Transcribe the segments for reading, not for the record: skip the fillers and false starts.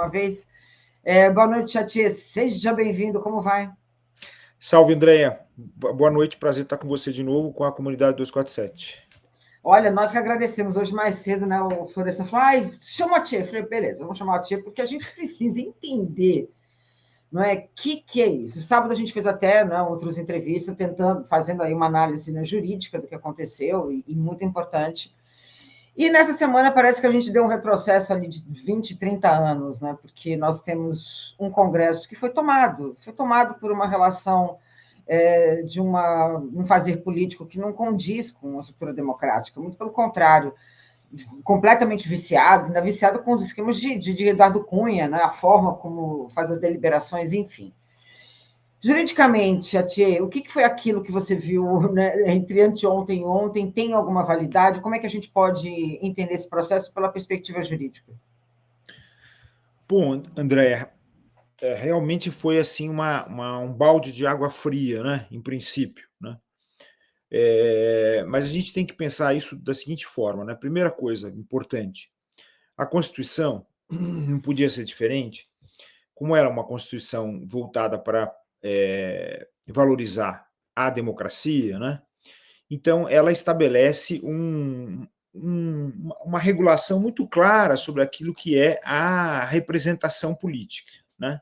uma vez. Boa noite, Chatier. Seja bem-vindo, como vai? Salve, Andréia. Boa noite, prazer estar com você de novo, com a comunidade 247. Olha, nós que agradecemos. Hoje mais cedo, né, o Florestan falou, ai, chama a tia. Eu falei, beleza, vamos chamar a tia, porque a gente precisa entender, não é, que é isso. Sábado a gente fez até, né, outras entrevistas, fazendo aí uma análise, né, jurídica do que aconteceu, e muito importante. E nessa semana parece que a gente deu um retrocesso ali de 20, 30 anos, né? Porque nós temos um Congresso que foi tomado por uma relação de um fazer político que não condiz com a estrutura democrática, muito pelo contrário, completamente viciado, ainda viciado com os esquemas de Eduardo Cunha, né? A forma como faz as deliberações, enfim. Juridicamente, Atiê, o que foi aquilo que você viu, né, entre anteontem e ontem? Tem alguma validade? Como é que a gente pode entender esse processo pela perspectiva jurídica? Bom, Andréia, realmente foi assim um balde de água fria, né? Em princípio, né? Mas a gente tem que pensar isso da seguinte forma, né? Primeira coisa importante, a Constituição não podia ser diferente, como era uma Constituição voltada para valorizar a democracia, né? Então, ela estabelece uma regulação muito clara sobre aquilo que é a representação política, né?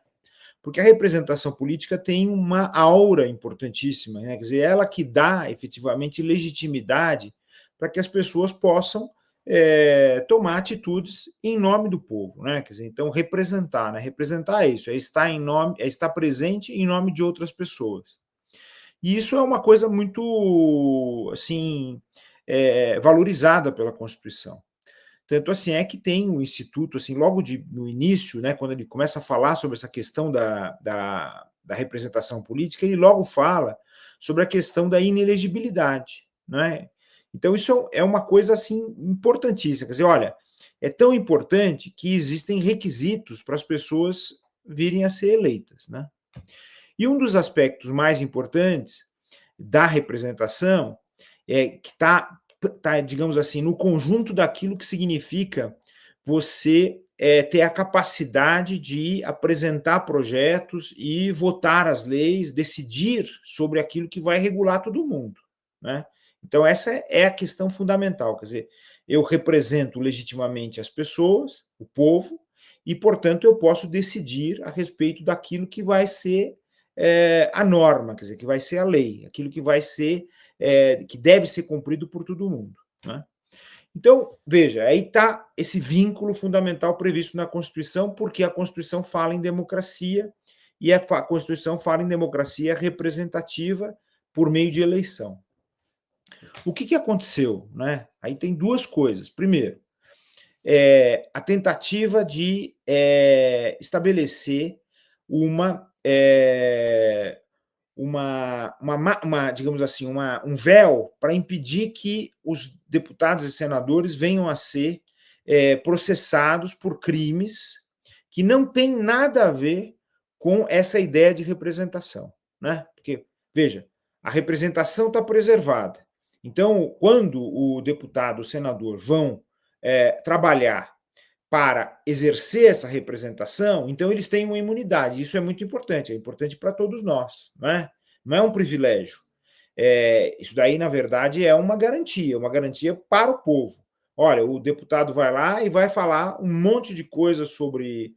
Porque a representação política tem uma aura importantíssima, né? Quer dizer, ela que dá efetivamente legitimidade para que as pessoas possam tomar atitudes em nome do povo, né? Quer dizer, então representar, né? Representar é isso, é estar presente em nome de outras pessoas. E isso é uma coisa muito, assim, valorizada pela Constituição. Tanto assim é que tem o Instituto, assim, no início, né, quando ele começa a falar sobre essa questão da representação política, ele logo fala sobre a questão da inelegibilidade, né? Então isso é uma coisa, assim, importantíssima. Quer dizer, olha, é tão importante que existem requisitos para as pessoas virem a ser eleitas, né? E um dos aspectos mais importantes da representação que está, digamos assim, no conjunto daquilo que significa você ter a capacidade de apresentar projetos e votar as leis, decidir sobre aquilo que vai regular todo mundo, né? Então, essa é a questão fundamental, quer dizer, eu represento legitimamente as pessoas, o povo, e, portanto, eu posso decidir a respeito daquilo que vai ser a norma, quer dizer, que vai ser a lei, aquilo que vai ser, que deve ser cumprido por todo mundo, né? Então, veja, aí está esse vínculo fundamental previsto na Constituição, porque a Constituição fala em democracia, e a Constituição fala em democracia representativa por meio de eleição. O que aconteceu, né? Aí tem duas coisas. Primeiro, a tentativa de estabelecer digamos assim, um véu para impedir que os deputados e senadores venham a ser processados por crimes que não têm nada a ver com essa ideia de representação, né? Porque, veja, a representação está preservada. Então, quando o deputado, o senador vão trabalhar para exercer essa representação, então eles têm uma imunidade. Isso é muito importante, é importante para todos nós, não é? Não é um privilégio. Isso daí, na verdade, é uma garantia para o povo. Olha, o deputado vai lá e vai falar um monte de coisas sobre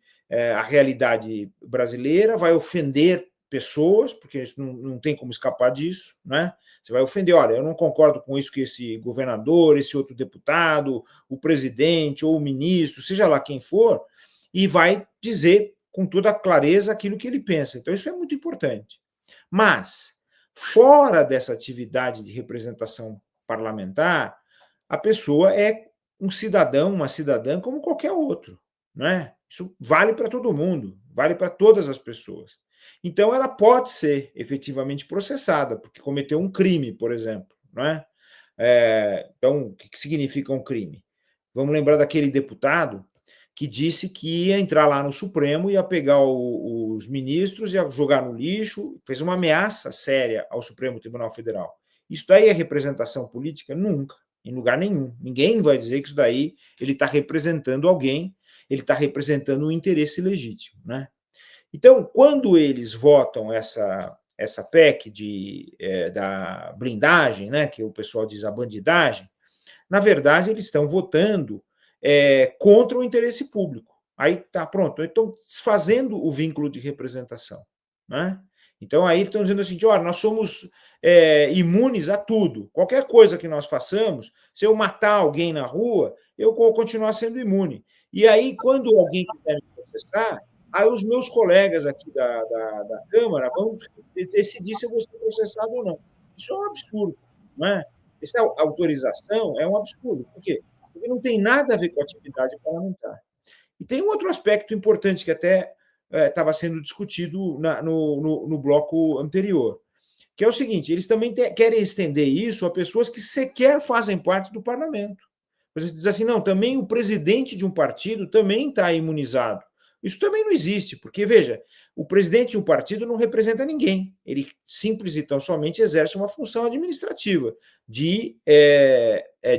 a realidade brasileira, vai ofender pessoas, porque isso não tem como escapar disso, né? Você vai ofender, olha, eu não concordo com isso que esse governador, esse outro deputado, o presidente ou o ministro, seja lá quem for, e vai dizer com toda clareza aquilo que ele pensa. Então, isso é muito importante. Mas, fora dessa atividade de representação parlamentar, a pessoa é um cidadão, uma cidadã como qualquer outro, né? Isso vale para todo mundo, vale para todas as pessoas. Então, ela pode ser efetivamente processada, porque cometeu um crime, por exemplo, né? Então, o que significa um crime? Vamos lembrar daquele deputado que disse que ia entrar lá no Supremo, ia pegar os ministros, ia jogar no lixo, fez uma ameaça séria ao Supremo Tribunal Federal. Isso daí é representação política? Nunca, em lugar nenhum. Ninguém vai dizer que isso daí ele está representando alguém. ele está representando um interesse legítimo, né? Então, quando eles votam essa PEC da blindagem, né, que o pessoal diz a bandidagem, na verdade, eles estão votando contra o interesse público. Aí tá pronto, estão desfazendo o vínculo de representação, né? Então, aí estão dizendo assim, olha, nós somos imunes a tudo. Qualquer coisa que nós façamos, se eu matar alguém na rua, eu vou continuar sendo imune. E aí, quando alguém quiser me processar, aí os meus colegas aqui da Câmara vão decidir se eu vou ser processado ou não. Isso é um absurdo, não é? Essa autorização é um absurdo. Por quê? Porque não tem nada a ver com a atividade parlamentar. E tem um outro aspecto importante que até estava sendo discutido no bloco anterior, que é o seguinte, eles também querem estender isso a pessoas que sequer fazem parte do parlamento. Você diz assim, não, também o presidente de um partido também está imunizado. Isso também não existe, porque, veja, o presidente de um partido não representa ninguém. Ele simples e tão somente exerce uma função administrativa de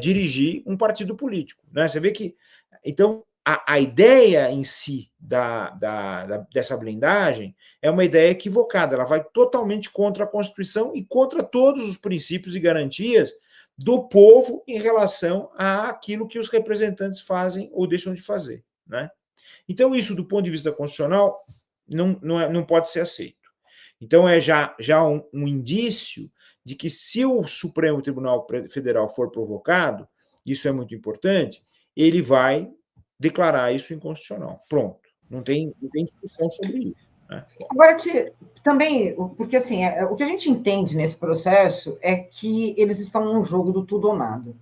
dirigir um partido político, né? Você vê que... Então, a ideia em si dessa blindagem é uma ideia equivocada. Ela vai totalmente contra a Constituição e contra todos os princípios e garantias do povo em relação àquilo que os representantes fazem ou deixam de fazer, né? Então, isso, do ponto de vista constitucional, não pode ser aceito. Então, é já um indício de que, se o Supremo Tribunal Federal for provocado, isso é muito importante, ele vai declarar isso inconstitucional. Pronto. Não tem discussão sobre isso, né? Agora, também, porque assim, o que a gente entende nesse processo é que eles estão num jogo do tudo ou nada.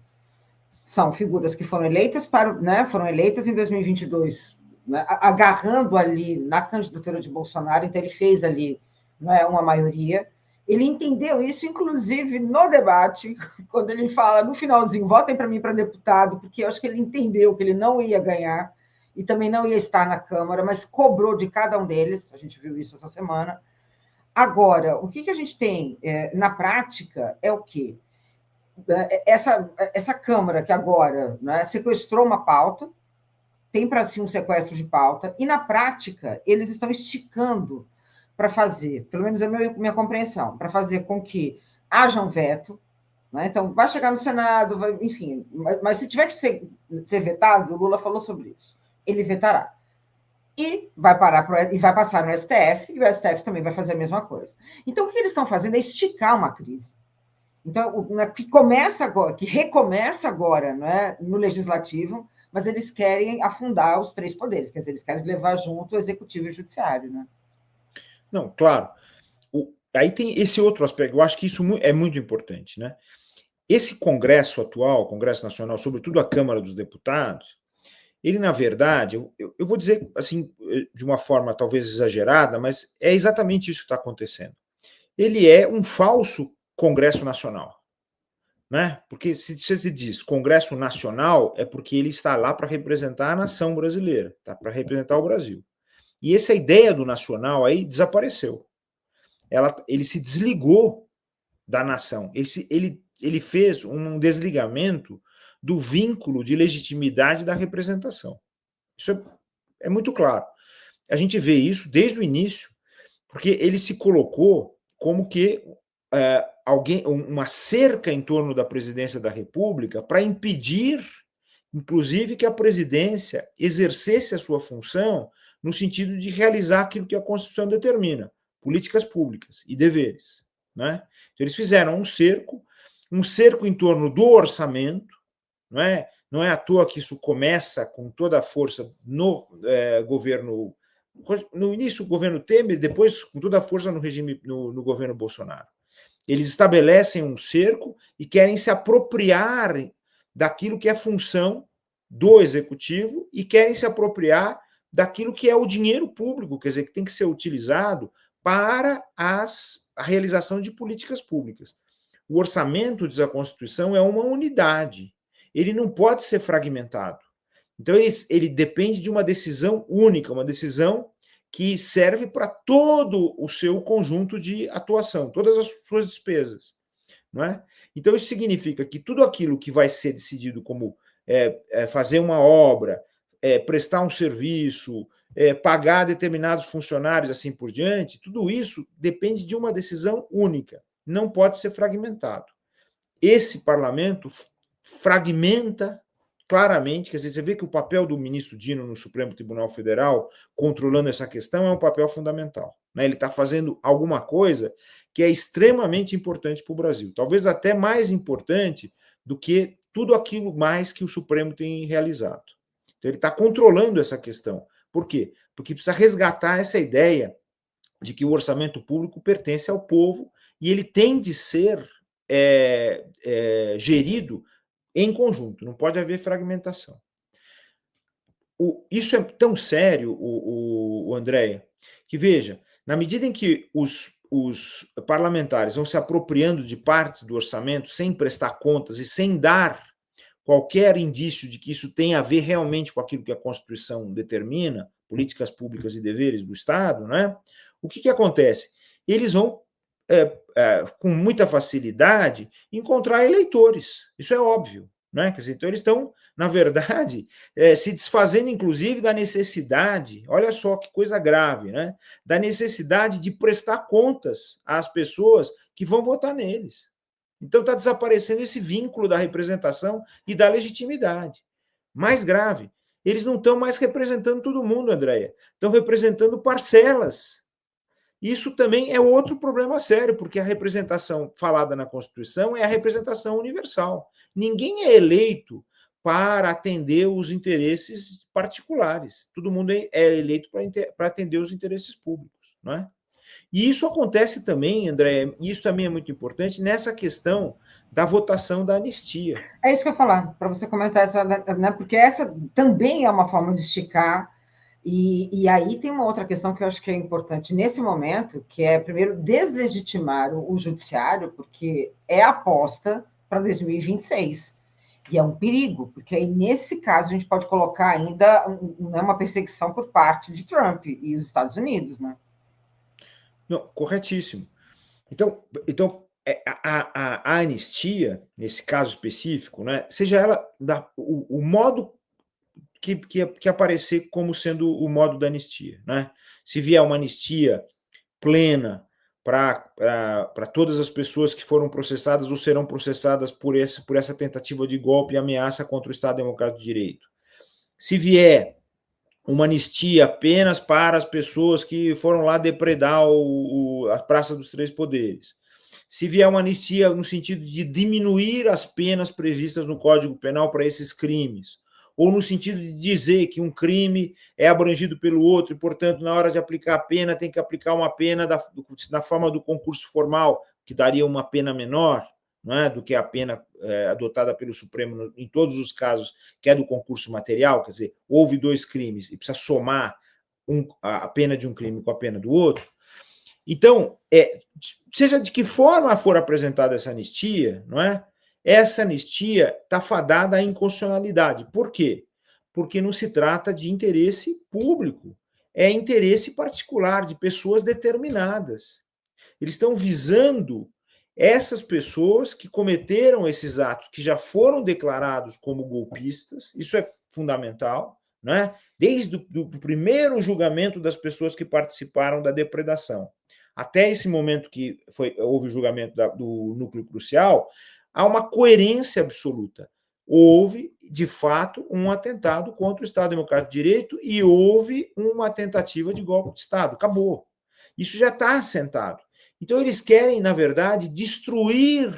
São figuras que foram eleitas foram eleitas em 2022, né, agarrando ali na candidatura de Bolsonaro, então ele fez ali, né, uma maioria. Ele entendeu isso, inclusive, no debate, quando ele fala no finalzinho, votem para mim para deputado, porque eu acho que ele entendeu que ele não ia ganhar e também não ia estar na Câmara, mas cobrou de cada um deles, a gente viu isso essa semana. Agora, o que a gente tem na prática é o quê? Essa Câmara que agora, né, sequestrou uma pauta, tem para si um sequestro de pauta, e na prática eles estão esticando para fazer, pelo menos é a minha compreensão, para fazer com que haja um veto, né? Então, vai chegar no Senado, enfim, mas se tiver que ser vetado, o Lula falou sobre isso, ele vetará. E vai passar no STF, e o STF também vai fazer a mesma coisa. Então, o que eles estão fazendo é esticar uma crise. Então, que recomeça agora, né, no Legislativo, mas eles querem afundar os três poderes, quer dizer, eles querem levar junto o Executivo e o Judiciário, né? Não, claro. Aí tem esse outro aspecto, eu acho que isso é muito importante, né? Esse Congresso atual, Congresso Nacional, sobretudo a Câmara dos Deputados, ele, na verdade, eu vou dizer assim, de uma forma talvez exagerada, mas é exatamente isso que está acontecendo. Ele é um falso Congresso Nacional, né? Porque se você diz Congresso Nacional, é porque ele está lá para representar a nação brasileira, tá? Para representar o Brasil. E essa ideia do nacional aí desapareceu. Ele se desligou da nação. Ele fez um desligamento do vínculo de legitimidade da representação. Isso é muito claro. A gente vê isso desde o início, porque ele se colocou como que uma cerca em torno da presidência da República para impedir, inclusive, que a presidência exercesse a sua função no sentido de realizar aquilo que a Constituição determina, políticas públicas e deveres, né? Então, eles fizeram um cerco em torno do orçamento, não é à toa que isso começa com toda a força no governo, no início do governo Temer, depois com toda a força no governo Bolsonaro. Eles estabelecem um cerco e querem se apropriar daquilo que é função do executivo e querem se apropriar daquilo que é o dinheiro público, quer dizer, que tem que ser utilizado para a realização de políticas públicas. O orçamento, diz a Constituição, é uma unidade. Ele não pode ser fragmentado. Então, ele depende de uma decisão única, uma decisão que serve para todo o seu conjunto de atuação, todas as suas despesas, não é? Então, isso significa que tudo aquilo que vai ser decidido como fazer uma obra, prestar um serviço, pagar determinados funcionários, assim por diante, tudo isso depende de uma decisão única, não pode ser fragmentado. Esse parlamento fragmenta claramente, quer dizer, você vê que o papel do ministro Dino no Supremo Tribunal Federal, controlando essa questão, é um papel fundamental. Né? Ele está fazendo alguma coisa que é extremamente importante para o Brasil, talvez até mais importante do que tudo aquilo mais que o Supremo tem realizado. Então, ele está controlando essa questão. Por quê? Porque precisa resgatar essa ideia de que o orçamento público pertence ao povo e ele tem de ser gerido em conjunto, não pode haver fragmentação. Isso é tão sério, Andréia, que veja, na medida em que os parlamentares vão se apropriando de partes do orçamento sem prestar contas e sem dar qualquer indício de que isso tem a ver realmente com aquilo que a Constituição determina, políticas públicas e deveres do Estado, né? O que acontece? Eles vão, com muita facilidade, encontrar eleitores. Isso é óbvio. Né? Quer dizer, então, eles estão, na verdade, se desfazendo, inclusive, da necessidade, olha só que coisa grave, né? Da necessidade de prestar contas às pessoas que vão votar neles. Então, está desaparecendo esse vínculo da representação e da legitimidade. Mais grave, eles não estão mais representando todo mundo, Andréia. Estão representando parcelas. Isso também é outro problema sério, porque a representação falada na Constituição é a representação universal. Ninguém é eleito para atender os interesses particulares. Todo mundo é eleito para atender os interesses públicos, não é? E isso acontece também, André, e isso também é muito importante, nessa questão da votação da anistia. É isso que eu ia falar, para você comentar essa, né, porque essa também é uma forma de esticar. E aí tem uma outra questão que eu acho que é importante nesse momento, que é, primeiro, deslegitimar o judiciário, porque é aposta para 2026. E é um perigo, porque aí, nesse caso, a gente pode colocar ainda uma perseguição por parte de Trump e os Estados Unidos, né? Não, corretíssimo. Então a anistia, nesse caso específico, né, seja ela o modo que aparecer como sendo o modo da anistia, né? Se vier uma anistia plena para todas as pessoas que foram processadas ou serão processadas por essa tentativa de golpe e ameaça contra o Estado Democrático de Direito. Se vier uma anistia apenas para as pessoas que foram lá depredar a Praça dos Três Poderes. Se vier uma anistia no sentido de diminuir as penas previstas no Código Penal para esses crimes, ou no sentido de dizer que um crime é abrangido pelo outro e, portanto, na hora de aplicar a pena, tem que aplicar uma pena na forma do concurso formal, que daria uma pena menor, não é, do que a pena adotada pelo Supremo em todos os casos, que é do concurso material, quer dizer, houve dois crimes e precisa somar a pena de um crime com a pena do outro. Então, seja de que forma for apresentada essa anistia, não é? Essa anistia está fadada à inconstitucionalidade. Por quê? Porque não se trata de interesse público, é interesse particular de pessoas determinadas. Eles estão visando essas pessoas que cometeram esses atos, que já foram declarados como golpistas, isso é fundamental, né? Desde o primeiro julgamento das pessoas que participaram da depredação, até esse momento que houve o julgamento do núcleo crucial, há uma coerência absoluta. Houve, de fato, um atentado contra o Estado Democrático de Direito e houve uma tentativa de golpe de Estado. Acabou. Isso já está assentado. Então, eles querem, na verdade, destruir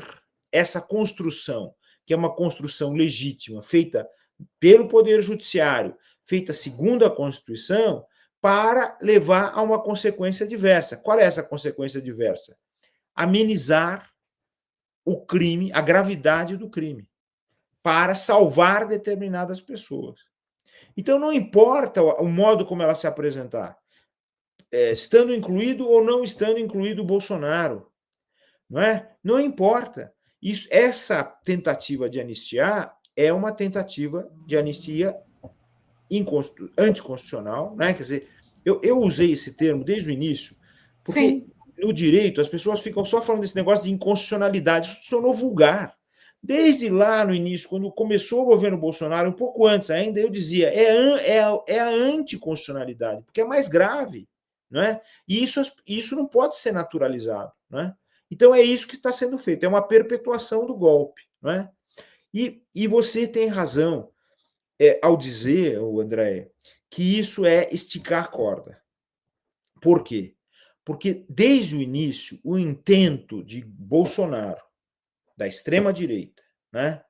essa construção, que é uma construção legítima, feita pelo Poder Judiciário, feita segundo a Constituição, para levar a uma consequência diversa. Qual é essa consequência diversa? Amenizar o crime, a gravidade do crime, para salvar determinadas pessoas. Então, não importa o modo como ela se apresentar, estando incluído ou não estando incluído o Bolsonaro, não é? Não importa. Essa tentativa de anistiar é uma tentativa de anistia anticonstitucional, né? Quer dizer, eu usei esse termo desde o início, porque Sim. No direito as pessoas ficam só falando desse negócio de inconstitucionalidade, isso se tornou vulgar. Desde lá no início, quando começou o governo Bolsonaro, um pouco antes ainda, eu dizia, é a anticonstitucionalidade, porque é mais grave, não é? E isso não pode ser naturalizado, não é? Então é isso que está sendo feito, é uma perpetuação do golpe, não é? E você tem razão ao dizer, André, que isso é esticar a corda. Por quê? Porque desde o início, o intento de Bolsonaro, da extrema-direita, né,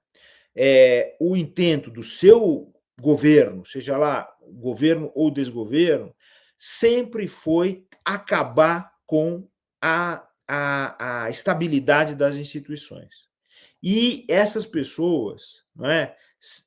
o intento do seu governo, seja lá governo ou desgoverno, sempre foi acabar com a estabilidade das instituições. E essas pessoas, não é?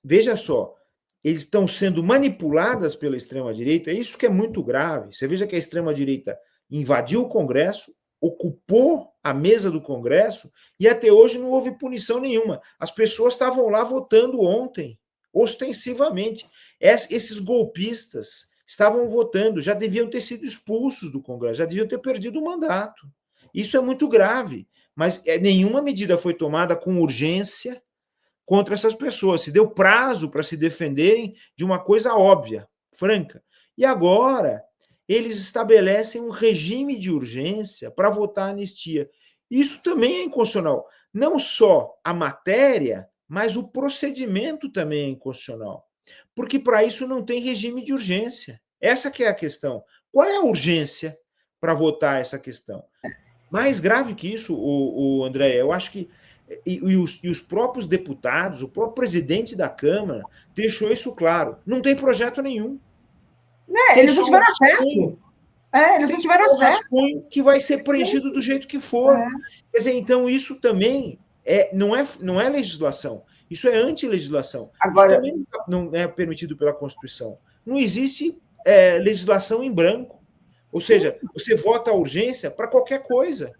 Veja só, eles estão sendo manipuladas pela extrema-direita, isso que é muito grave. Você veja que a extrema-direita invadiu o Congresso, ocupou a mesa do Congresso e até hoje não houve punição nenhuma. As pessoas estavam lá votando ontem, ostensivamente. Esses golpistas estavam votando, já deviam ter sido expulsos do Congresso, já deviam ter perdido o mandato. Isso é muito grave, mas nenhuma medida foi tomada com urgência contra essas pessoas. Se deu prazo para se defenderem de uma coisa óbvia, franca. E agora eles estabelecem um regime de urgência para votar a anistia. Isso também é inconstitucional. Não só a matéria, mas o procedimento também é inconstitucional. Porque para isso não tem regime de urgência. Essa que é a questão. Qual é a urgência para votar essa questão? Mais grave que isso, o André, eu acho que os próprios deputados, o próprio presidente da Câmara deixou isso claro. Não tem projeto nenhum. Eles não tiveram acesso. Eles não tiveram acesso. Que vai ser preenchido do jeito que for. Quer dizer, então isso também não é legislação. Isso é anti-legislação. Agora, isso também não é permitido pela Constituição. Não existe legislação em branco. Ou seja, você vota a urgência para qualquer coisa.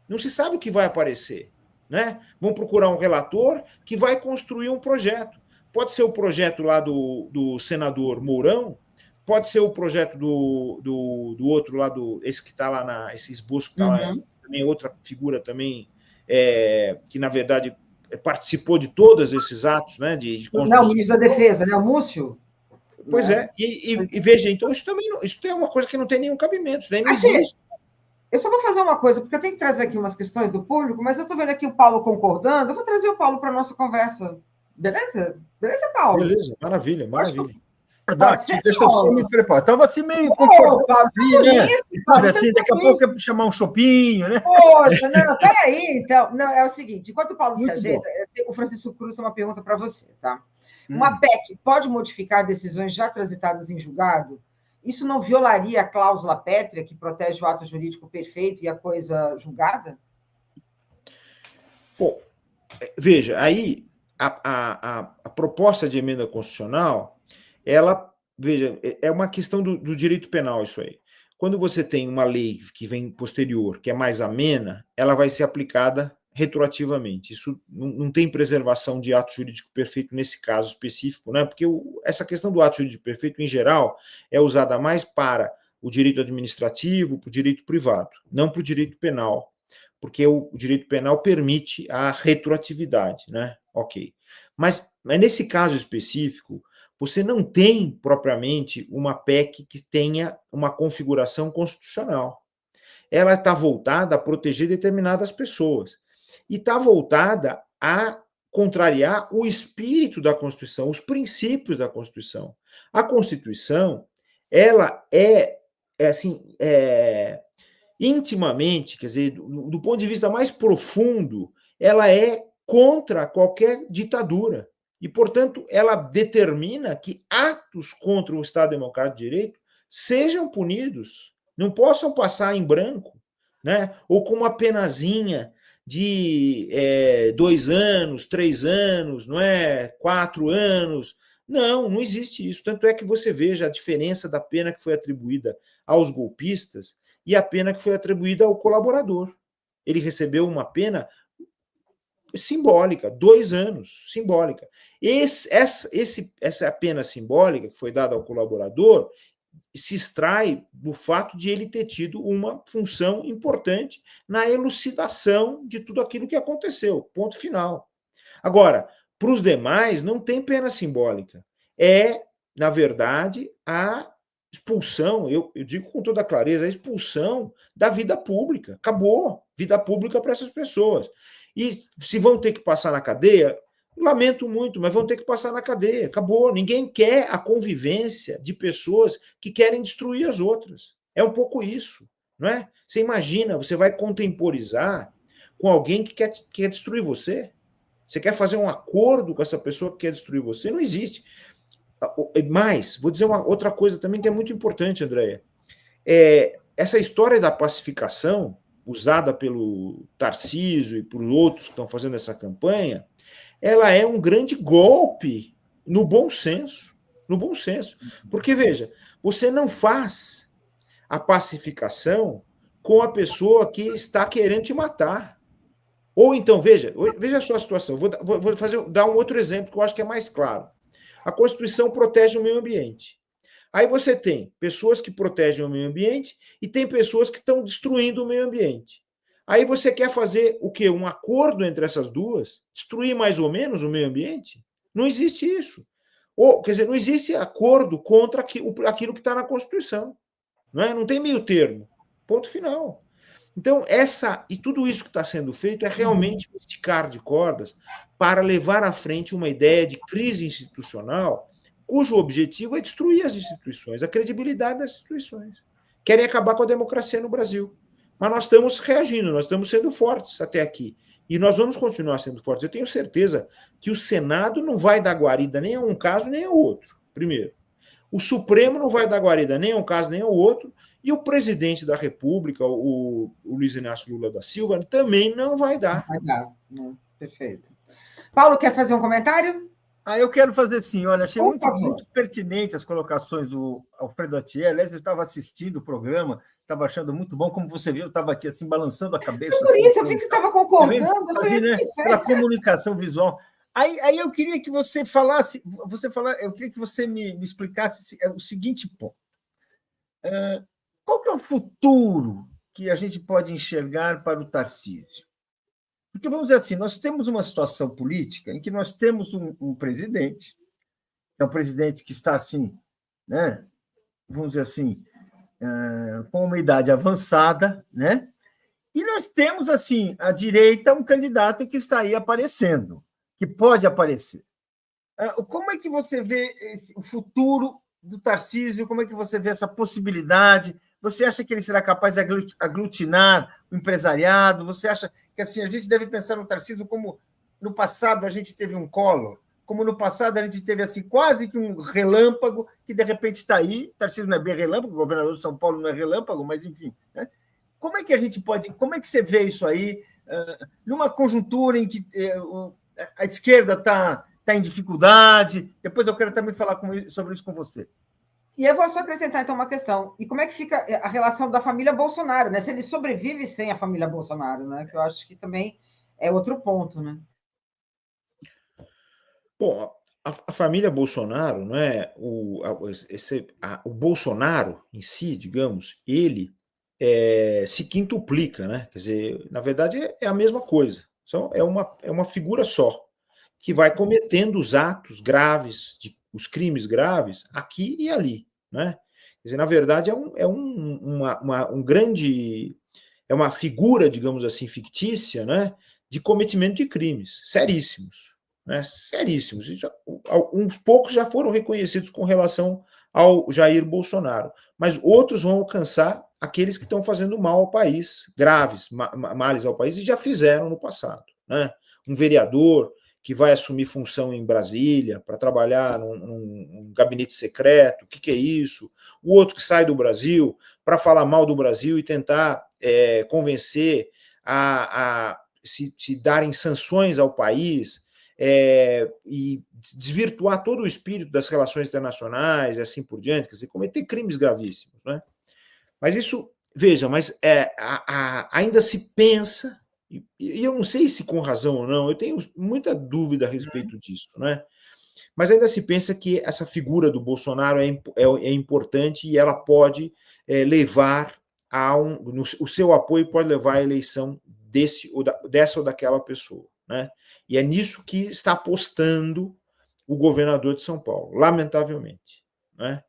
Não se sabe o que vai aparecer. Né? Vão procurar um relator que vai construir um projeto. Pode ser o projeto lá do senador Mourão, pode ser o projeto do outro lá, esse que está lá, esse esboço que está lá, também outra figura também, que na verdade participou de todos esses atos, né, de construção. Não, o ministro da Defesa, né, o Múcio? Pois é, e veja, então isso também isso é uma coisa que não tem nenhum cabimento, isso daí não existe. Eu só vou fazer uma coisa, porque eu tenho que trazer aqui umas questões do público, mas eu estou vendo aqui o Paulo concordando, eu vou trazer o Paulo para a nossa conversa. Beleza? Beleza, Paulo? Beleza, maravilha, maravilha. Verdade, deixa eu só me preparar. Estava assim meio concordando, né? Sabe, assim, daqui a pouco eu chamar um chopinho, né? Poxa, não, peraí, então. Não, é o seguinte, enquanto o Paulo se ajeita, o Francisco Cruz tem uma pergunta para você, tá? Uma PEC pode modificar decisões já transitadas em julgado? Isso não violaria a cláusula pétrea que protege o ato jurídico perfeito e a coisa julgada? Bom, veja, aí a proposta de emenda constitucional, ela, veja, é uma questão do direito penal isso aí. Quando você tem uma lei que vem posterior, que é mais amena, ela vai ser aplicada retroativamente. Isso não tem preservação de ato jurídico perfeito nesse caso específico, né? Porque essa questão do ato jurídico perfeito, em geral, é usada mais para o direito administrativo, para o direito privado, não para o direito penal, porque o direito penal permite a retroatividade, né? Ok. Mas nesse caso específico, você não tem propriamente uma PEC que tenha uma configuração constitucional. Ela está voltada a proteger determinadas pessoas e está voltada a contrariar o espírito da Constituição, os princípios da Constituição. A Constituição, ela intimamente, quer dizer, do ponto de vista mais profundo, ela é contra qualquer ditadura. E, portanto, ela determina que atos contra o Estado Democrático de Direito sejam punidos, não possam passar em branco, né? Ou com uma penazinha de 2 anos, 3 anos, não é? 4 anos. Não existe isso. Tanto é que você veja a diferença da pena que foi atribuída aos golpistas e a pena que foi atribuída ao colaborador. Ele recebeu uma pena simbólica, 2 anos, simbólica. Essa pena simbólica que foi dada ao colaborador se extrai do fato de ele ter tido uma função importante na elucidação de tudo aquilo que aconteceu, ponto final. Agora, para os demais, não tem pena simbólica. É, na verdade, a expulsão, eu digo com toda clareza, a expulsão da vida pública. Acabou vida pública para essas pessoas. E se vão ter que passar na cadeia, lamento muito, mas vão ter que passar na cadeia. Acabou. Ninguém quer a convivência de pessoas que querem destruir as outras. É um pouco isso, não é? Você imagina, você vai contemporizar com alguém que quer destruir você? Você quer fazer um acordo com essa pessoa que quer destruir você? Não existe. Mas, vou dizer uma outra coisa também que é muito importante, Andréia. Essa história da pacificação, usada pelo Tarcísio e por outros que estão fazendo essa campanha, ela é um grande golpe no bom senso. No bom senso. Porque, veja, você não faz a pacificação com a pessoa que está querendo te matar. Ou então, veja só a situação. Vou dar um outro exemplo que eu acho que é mais claro. A Constituição protege o meio ambiente. Aí você tem pessoas que protegem o meio ambiente e tem pessoas que estão destruindo o meio ambiente. Aí você quer fazer o quê? Um acordo entre essas duas? Destruir mais ou menos o meio ambiente? Não existe isso. Ou, quer dizer, não existe acordo contra aquilo que está na Constituição. Não tem meio termo. Ponto final. Então, tudo isso que está sendo feito é realmente um esticar de cordas para levar à frente uma ideia de crise institucional cujo objetivo é destruir as instituições, a credibilidade das instituições. Querem acabar com a democracia no Brasil. Mas nós estamos reagindo, nós estamos sendo fortes até aqui. E nós vamos continuar sendo fortes. Eu tenho certeza que o Senado não vai dar guarida nem a um caso nem ao outro, primeiro. O Supremo não vai dar guarida nem a um caso nem ao outro. E o presidente da República, o Luiz Inácio Lula da Silva, também não vai dar. Não vai dar. Perfeito. Paulo, quer fazer um comentário? Eu quero fazer sim. Olha, achei muito pertinente as colocações do Alfredo Atier. Aliás, eu estava assistindo o programa, estava achando muito bom. Como você viu, eu estava aqui assim, balançando a cabeça. Por isso, eu vi que você estava concordando. Assim, né? Pela comunicação visual. Aí eu queria que você falasse, eu queria que você me explicasse o seguinte ponto. Qual que é o futuro que a gente pode enxergar para o Tarcísio? Porque, vamos dizer assim, nós temos uma situação política em que nós temos um presidente, é um presidente que está assim, né? Vamos dizer assim, com uma idade avançada, né? E nós temos, assim, à direita, um candidato que está aí aparecendo, que pode aparecer. Como é que você vê o futuro do Tarcísio? Como é que você vê essa possibilidade? Você acha que ele será capaz de aglutinar o empresariado? Você acha que assim, a gente deve pensar no Tarcísio como no passado a gente teve um Collor, como no passado a gente teve assim, quase que um relâmpago que de repente está aí? Tarcísio não é bem relâmpago, o governador de São Paulo não é relâmpago, mas enfim. Né? Como é que a gente pode... Como é que você vê isso aí numa conjuntura em que a esquerda está em dificuldade? Depois eu quero também falar sobre isso com você. E eu vou só acrescentar, então, uma questão. E como é que fica a relação da família Bolsonaro, né? Se ele sobrevive sem a família Bolsonaro, né? Que eu acho que também é outro ponto, né? Bom, a família Bolsonaro, não é? O Bolsonaro em si, digamos, ele se quintuplica, né? Quer dizer, na verdade, é a mesma coisa. É uma figura só, que vai cometendo os atos graves, os crimes graves, aqui e ali, né? Quer dizer, na verdade, é uma figura, digamos assim, fictícia, né? De cometimento de crimes seríssimos, né? Seríssimos. Uns poucos já foram reconhecidos com relação ao Jair Bolsonaro, mas outros vão alcançar aqueles que estão fazendo mal ao país, graves males ao país, e já fizeram no passado, né? Um vereador que vai assumir função em Brasília para trabalhar num gabinete secreto, o que é isso? O outro que sai do Brasil para falar mal do Brasil e tentar convencer a se darem sanções ao país e desvirtuar todo o espírito das relações internacionais e assim por diante, quer dizer, cometer crimes gravíssimos, né? Mas isso, veja, ainda se pensa, e eu não sei se com razão ou não, eu tenho muita dúvida a respeito disso, né? Mas ainda se pensa que essa figura do Bolsonaro é importante e ela pode levar o seu apoio pode levar à eleição dessa ou daquela pessoa, né? E é nisso que está apostando o governador de São Paulo, lamentavelmente, né?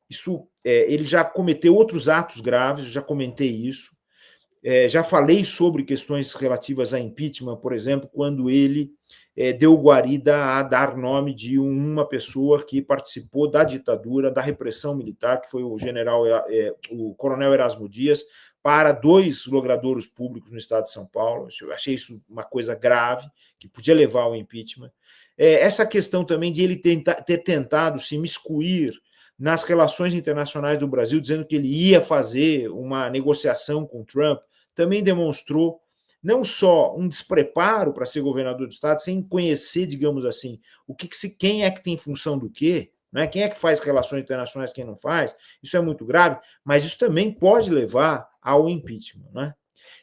Isso, ele já cometeu outros atos graves, já comentei isso, já falei sobre questões relativas a impeachment, por exemplo, quando ele deu guarida a dar nome de uma pessoa que participou da ditadura, da repressão militar, que foi o coronel Erasmo Dias, para 2 logradouros públicos no estado de São Paulo. Eu achei isso uma coisa grave, que podia levar ao impeachment. Essa questão também de ele ter tentado se miscuir nas relações internacionais do Brasil, dizendo que ele ia fazer uma negociação com Trump, também demonstrou não só um despreparo para ser governador do estado, sem conhecer, digamos assim, quem é que tem função do quê, né? Quem é que faz relações internacionais, quem não faz. Isso é muito grave, mas isso também pode levar ao impeachment, né?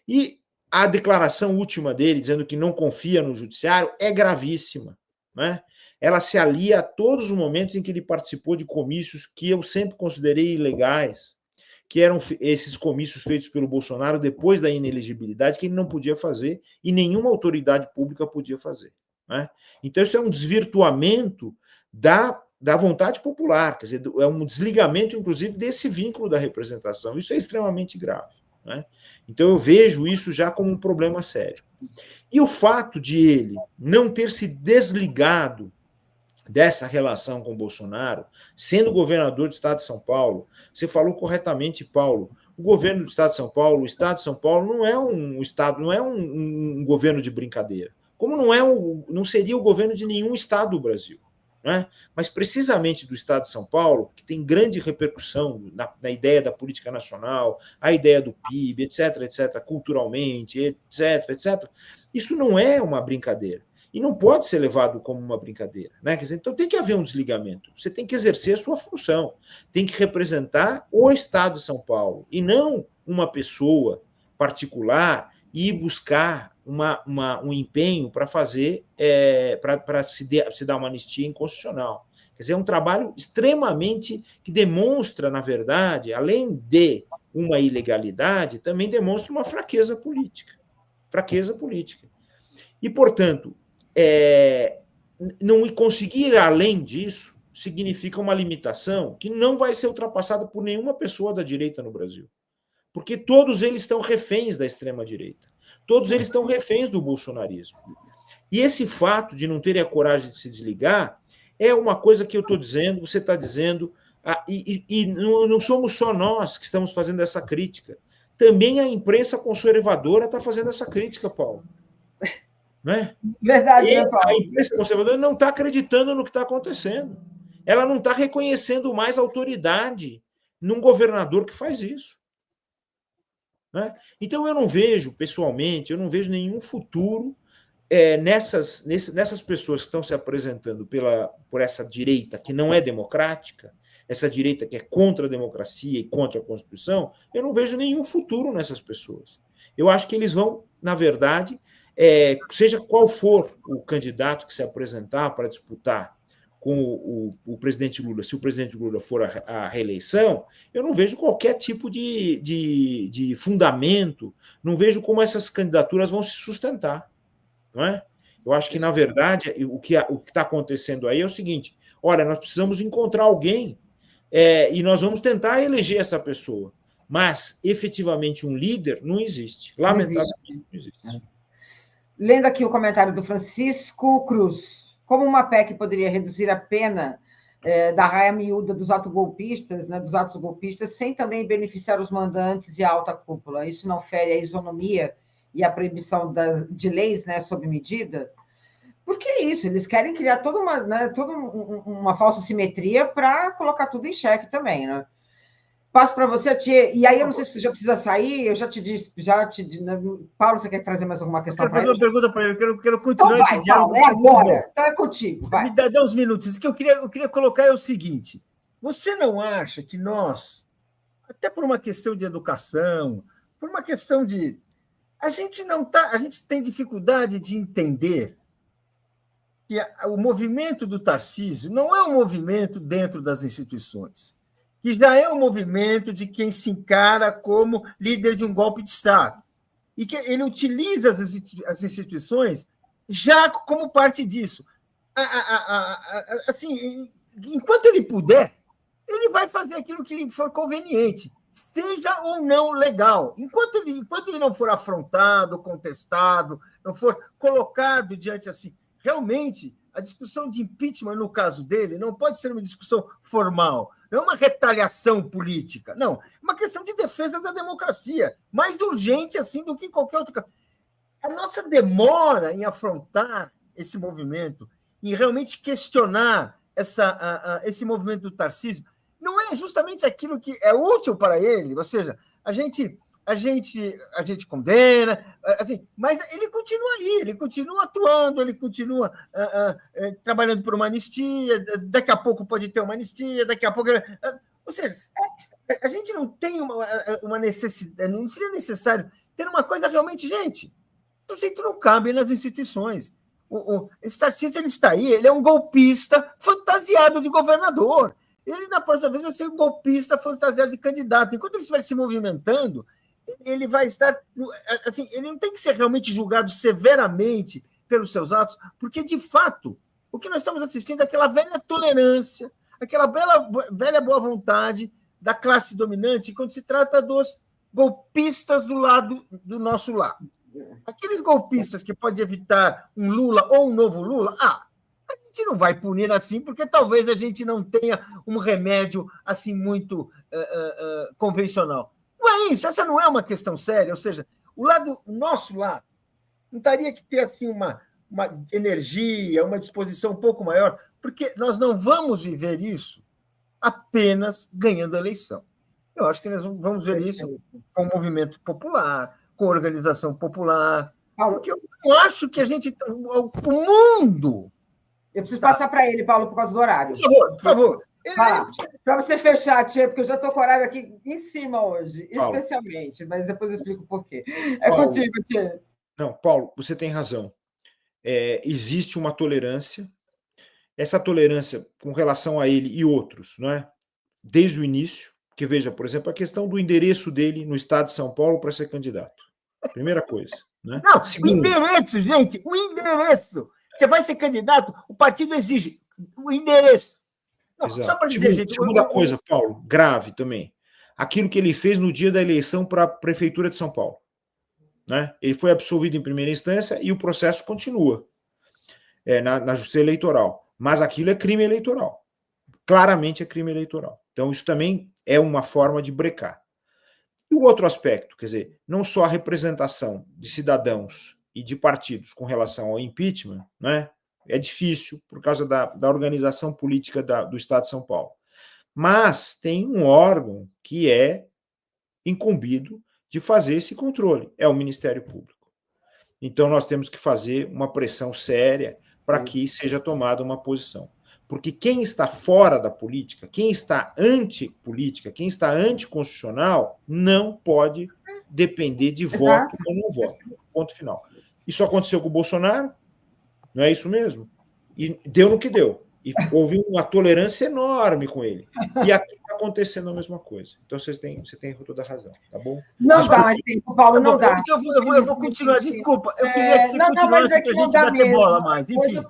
E a declaração última dele, dizendo que não confia no judiciário, é gravíssima, né? Ela se alia a todos os momentos em que ele participou de comícios que eu sempre considerei ilegais, que eram esses comícios feitos pelo Bolsonaro depois da inelegibilidade, que ele não podia fazer e nenhuma autoridade pública podia fazer, né? Então, isso é um desvirtuamento da vontade popular, quer dizer, é um desligamento, inclusive, desse vínculo da representação. Isso é extremamente grave, né? Então, eu vejo isso já como um problema sério. E o fato de ele não ter se desligado dessa relação com Bolsonaro, sendo governador do estado de São Paulo, você falou corretamente, Paulo, o governo do estado de São Paulo, o estado de São Paulo não é um estado, não é um governo de brincadeira, como não seria o governo de nenhum estado do Brasil, né? Mas precisamente do estado de São Paulo, que tem grande repercussão na ideia da política nacional, a ideia do PIB, etc., culturalmente, etc., isso não é uma brincadeira. E não pode ser levado como uma brincadeira, né? Quer dizer, então tem que haver um desligamento. Você tem que exercer a sua função, tem que representar o Estado de São Paulo e não uma pessoa particular e buscar um empenho para fazer, para se dar uma anistia inconstitucional. Quer dizer, é um trabalho extremamente que demonstra, na verdade, além de uma ilegalidade, também demonstra uma fraqueza política. Fraqueza política. E, portanto, não conseguir ir além disso significa uma limitação que não vai ser ultrapassada por nenhuma pessoa da direita no Brasil. Porque todos eles estão reféns da extrema-direita. Todos eles estão reféns do bolsonarismo. E esse fato de não terem a coragem de se desligar é uma coisa que eu estou dizendo, você está dizendo, e não somos só nós que estamos fazendo essa crítica. Também a imprensa conservadora está fazendo essa crítica, Paulo. Né? Verdade, né, Paulo? A imprensa conservadora não está acreditando no que está acontecendo. Ela não está reconhecendo mais autoridade num governador que faz isso. Né? Então, eu não vejo, pessoalmente, nenhum futuro nessas pessoas que estão se apresentando por essa direita que não é democrática, essa direita que é contra a democracia e contra a Constituição. Eu não vejo nenhum futuro nessas pessoas. Eu acho que eles vão, na verdade, seja qual for o candidato que se apresentar para disputar com o presidente Lula, se o presidente Lula for a reeleição, eu não vejo qualquer tipo de fundamento, não vejo como essas candidaturas vão se sustentar. Não é? Eu acho que, na verdade, o que está acontecendo aí é o seguinte: olha, nós precisamos encontrar alguém e nós vamos tentar eleger essa pessoa, mas, efetivamente, um líder não existe. Lamentavelmente, não existe. Lendo aqui o comentário do Francisco Cruz. Como uma PEC poderia reduzir a pena da raia miúda dos atos golpistas, né, sem também beneficiar os mandantes e a alta cúpula? Isso não fere a isonomia e a proibição de leis, né, sob medida? Por que isso? Eles querem criar toda uma falsa simetria para colocar tudo em xeque também, né? Passo para você, Tia. E aí, eu não sei se você já precisa sair, eu já te disse. Paulo, você quer trazer mais alguma questão? Eu quero fazer uma pergunta para ele, eu quero continuar então esse diálogo. Paulo, agora. Então é contigo. Vai. Me dá uns minutos. O que eu queria colocar é o seguinte: você não acha que nós, até por uma questão de educação, por uma questão de. A gente tem dificuldade de entender que o movimento do Tarcísio não é um movimento dentro das instituições, que já é um movimento de quem se encara como líder de um golpe de Estado, e que ele utiliza as instituições já como parte disso. Assim, enquanto ele puder, ele vai fazer aquilo que lhe for conveniente, seja ou não legal. Enquanto ele não for afrontado, contestado, não for colocado diante assim, realmente, a discussão de impeachment, no caso dele, não pode ser uma discussão formal, não é uma retaliação política, não. É uma questão de defesa da democracia, mais urgente assim do que qualquer outra. A nossa demora em afrontar esse movimento, em realmente questionar esse movimento do Tarcísio, não é justamente aquilo que é útil para ele, ou seja, a gente condena, assim, mas ele continua aí, ele continua atuando, ele continua trabalhando por uma anistia, daqui a pouco pode ter uma anistia, daqui a pouco... Ou seja, a gente não tem uma necessidade, não seria necessário ter uma coisa realmente, gente, o jeito não cabe nas instituições. Esse Tarcísio, ele está aí, ele é um golpista fantasiado de governador. Ele, na próxima vez, vai ser um golpista fantasiado de candidato. Enquanto ele estiver se movimentando, ele vai estar... Assim, ele não tem que ser realmente julgado severamente pelos seus atos, porque, de fato, o que nós estamos assistindo é aquela velha tolerância, aquela velha boa vontade da classe dominante quando se trata dos golpistas do nosso lado. Aqueles golpistas que podem evitar um Lula ou um novo Lula, a gente não vai punir assim, porque talvez a gente não tenha um remédio assim muito convencional. Não é isso, essa não é uma questão séria, ou seja, o nosso lado não teria que ter assim uma energia, uma disposição um pouco maior, porque nós não vamos viver isso apenas ganhando a eleição. Eu acho que nós vamos ver isso com o movimento popular, com organização popular, porque eu não acho que a gente... O mundo... Eu preciso passar para ele, Paulo, por causa do horário. Por favor. Para você fechar, Tia, porque eu já estou com o horário aqui em cima hoje, especialmente, mas depois eu explico por quê. Paulo, contigo, Tia. Não, Paulo, você tem razão. Existe uma tolerância. Essa tolerância com relação a ele e outros, não é? Desde o início, porque veja, por exemplo, a questão do endereço dele no estado de São Paulo para ser candidato. Primeira coisa. Né? Não, segundo, o endereço, gente, o endereço. Você vai ser candidato, o partido exige o endereço. Não, só para dizer, gente... Segunda coisa, Paulo, grave também. Aquilo que ele fez no dia da eleição para a Prefeitura de São Paulo. Né? Ele foi absolvido em primeira instância e o processo continua na Justiça Eleitoral. Mas aquilo é crime eleitoral. Claramente é crime eleitoral. Então, isso também é uma forma de brecar. E o outro aspecto, quer dizer, não só a representação de cidadãos e de partidos com relação ao impeachment, né, é difícil por causa da organização política do Estado de São Paulo. Mas tem um órgão que é incumbido de fazer esse controle, é o Ministério Público. Então, nós temos que fazer uma pressão séria para que seja tomada uma posição. Porque quem está fora da política, quem está antipolítica, quem está anticonstitucional, não pode depender de voto ou não voto. Ponto final. Isso aconteceu com o Bolsonaro, não é isso mesmo? E deu no que deu. E houve uma tolerância enorme com ele. E aqui está acontecendo a mesma coisa. Então você tem toda a razão, tá bom? Não dá mais tempo, Paulo, não dá. Então eu vou continuar, desculpa. Eu queria que você continuasse, que a gente vai ter bola mais. Enfim,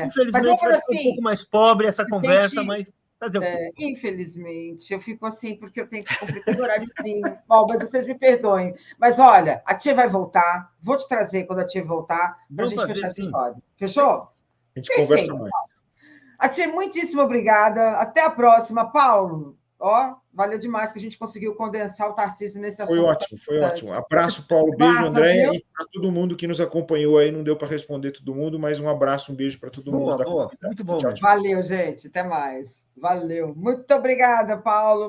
infelizmente vai ser um pouco mais pobre essa conversa, mas fazer o quê? Infelizmente, eu fico assim, porque eu tenho que cumprir o horário sim. Bom, mas vocês me perdoem. Mas olha, a Tia vai voltar, vou te trazer quando a Tia voltar, para a gente fechar essa história. Fechou? A gente conversa mais. A Tia, muitíssimo obrigada. Até a próxima. Paulo, valeu demais que a gente conseguiu condensar o Tarcísio nesse assunto. Foi ótimo. Abraço, Paulo. Beijo, Andréia. E para todo mundo que nos acompanhou aí. Não deu para responder todo mundo, mas um abraço, um beijo para todo mundo. Boa. Muito bom. Valeu, gente. Até mais. Valeu. Muito obrigada, Paulo.